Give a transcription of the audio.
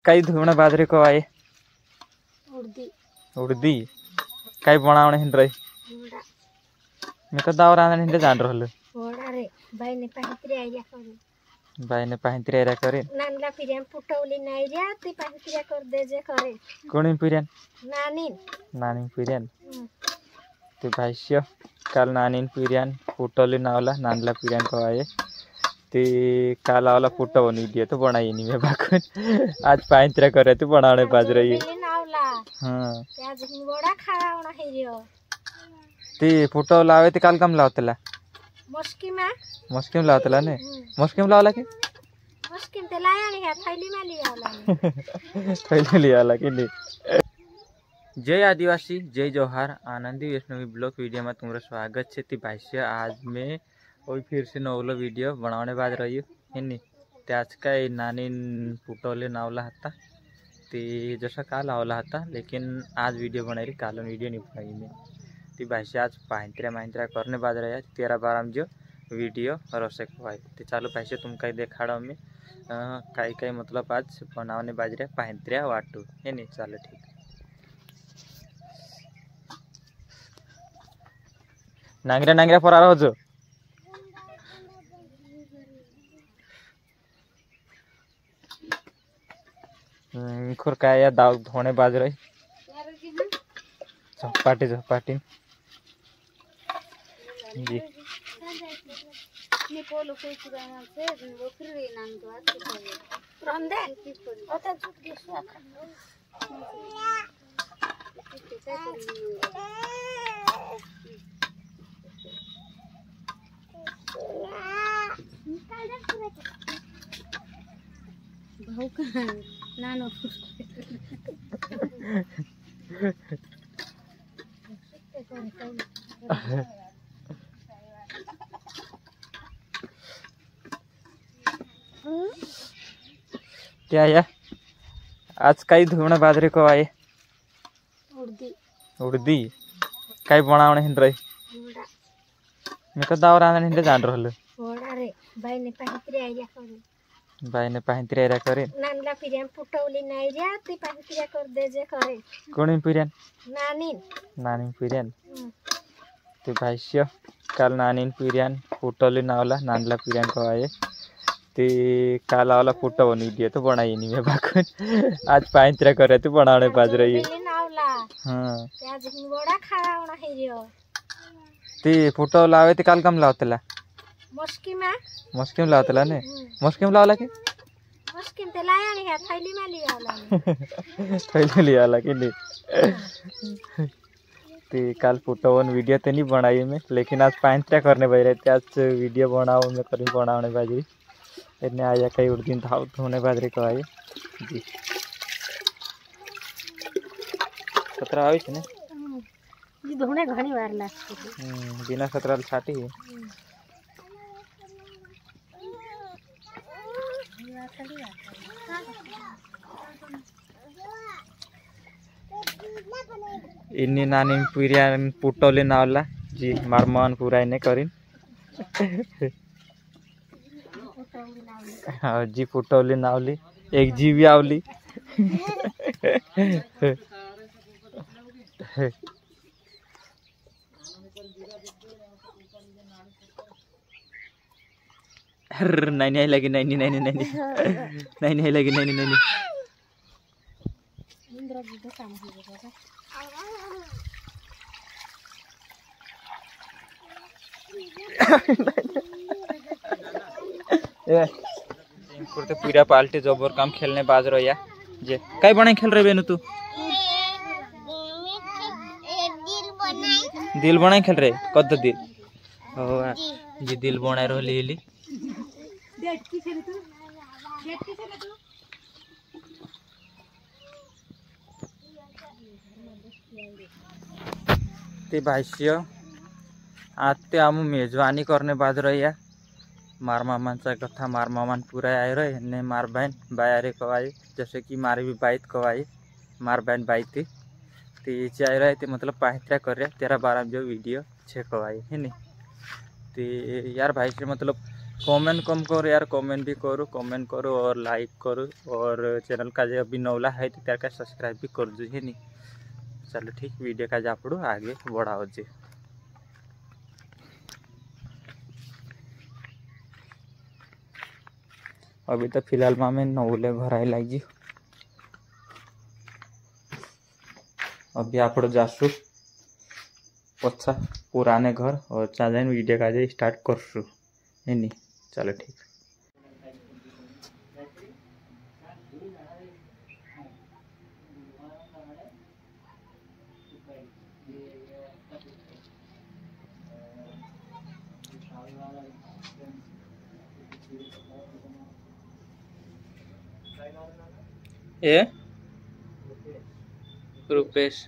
कई धुमण बाजरे को आए उड़दी कई बनावण हिन रही मैं तो दावर आने हिंदे जान रहल भाई ने पाहित्री आइरा करे नानला पिरियन पुटौली नाइरिया ती पाहित्रिया कर दे जे करे कोणी पिरियन नानी पिरियन ते भाष्य काल नानी पिरियन पुटौली नावला नानला पिरियन को आए ते काल आवला पुटो बनी दिए तो बनाई नहीं मैं बाकुन आज पाहित्रिया करे तो बनाने बाज रही है हां आज बड़ा खाना होना है रियो ते पुटो लावे ते काल कम लावतला मस्किम लावतला ने मस्किम लावला के मस्किम ते लाया नहीं है थैली में लिया वाला थैली लिया वाला कि नहीं। जय आदिवासी जय जोहार आनंदी वैष्णवी ब्लॉग वीडियो में तुम्हारा स्वागत है। ती भाष्य आज मैं वही फिर से नवलो वीडियो बनाने बाज रही हूँ है नी ते आज का नानी पुटोले नावला हता ते जैसा काल आवला हता लेकिन आज वीडियो बना रही काल वीडियो नहीं बनाई मैं ती भाष्य आज पाहित्र्या करने बाज रहा है 13-12 में जो वीडियो रोसे भाई तो चालू भाष्य तुम कहीं देखाड़ा मैं कई मतलब आज बनावने बाज रहा पाहित्र्या वाटू है नी चालो ठीक नांगरा नांगरा पर आ रहा हो जो खुर काय या दाव धोने बाज रही झपाटी झपाटी जी ने पोलो कोई चुराना से वो फिर नाम तो आज रंदे ओता चुप के सुआ भाऊ का नानो क्या या आज कई धुमण बाजरे को आए उड़दी कई बनावण हिन रही मैं तो दावर आने हिंदे जान रहल भाई ने पाहित्री आइरा करे नानला पिरियन पुटौली नाइरिया ती पाहित्रिया कर दे जे करे कोणी पिरियन नानी पिरियन ते भाष्य काल नानी पिरियन पुटौली नावला नानला पिरियन को आए ते काल आवला पुटो बनी दिए तो बनाई नहीं मैं बाकुन आज पाहित्रिया करे तो बनाने बाज रही है हां आज बड़ा खाना होना है रियो ते पुटो लावे ते काल कम लावतला मस्किम लावतला ने मस्किम लावला के मस्किम ते लाया नहीं है थैली में लिया वाला थैली लिया वाला कि नहीं ते काल पुटोवन वीडियो तो नहीं बनाई मैं लेकिन आज पाहित्र्या करने बज रहे थे आज वीडियो बनाओ मैं करी बनाने बाजरी इतने आया कई उड़दीन धाव धोने बाजरे को आए जी 17 आवे छे ने जी धोने घणी वार लागती बिना 17 छाटी है इन्नी नानी पिरियन पुटौली नावला जी मार मन पूरा इन्हें करीन हाँ जी पुटौली नावली एक जीवी आवली नहीं लगी नहीं लगी नहीं करते पूरा पाल्टी जबर काम खेलने बाज रहा या जे कई बने खेल रहे बेनु तू दिल बनाई खेल रहे कद दिल ओ जी दिल बनाए रहली ते भाष्य आते आम मेजवानी करने बाद रही मार मामांचा कथा मार मामान पूरा आए रहे ने मार बहन बायारे कवाई जैसे कि मारी भी बाइत कवाई मार बहन बाइती तो ये आए रहे थे मतलब पाहित्र्या कर रहे 13-12 जो वीडियो छे कवाई है नहीं तो यार भाई से मतलब कमेंट कम करो यार, कमेंट भी करो, कमेंट करो और लाइक करो, और चैनल का जो अभी नवला है तो त्यार का सब्सक्राइब भी कर दो है नहीं। चलो ठीक, वीडियो का जापड़ो आगे बढ़ाओ जे। अभी तो फिलहाल में नवले घर आई लगी। अभी आप जासु पछा पुराने घर और चाहे वीडियो का जे स्टार्ट करसु है नहीं। चलो ठीक। ए रुपेश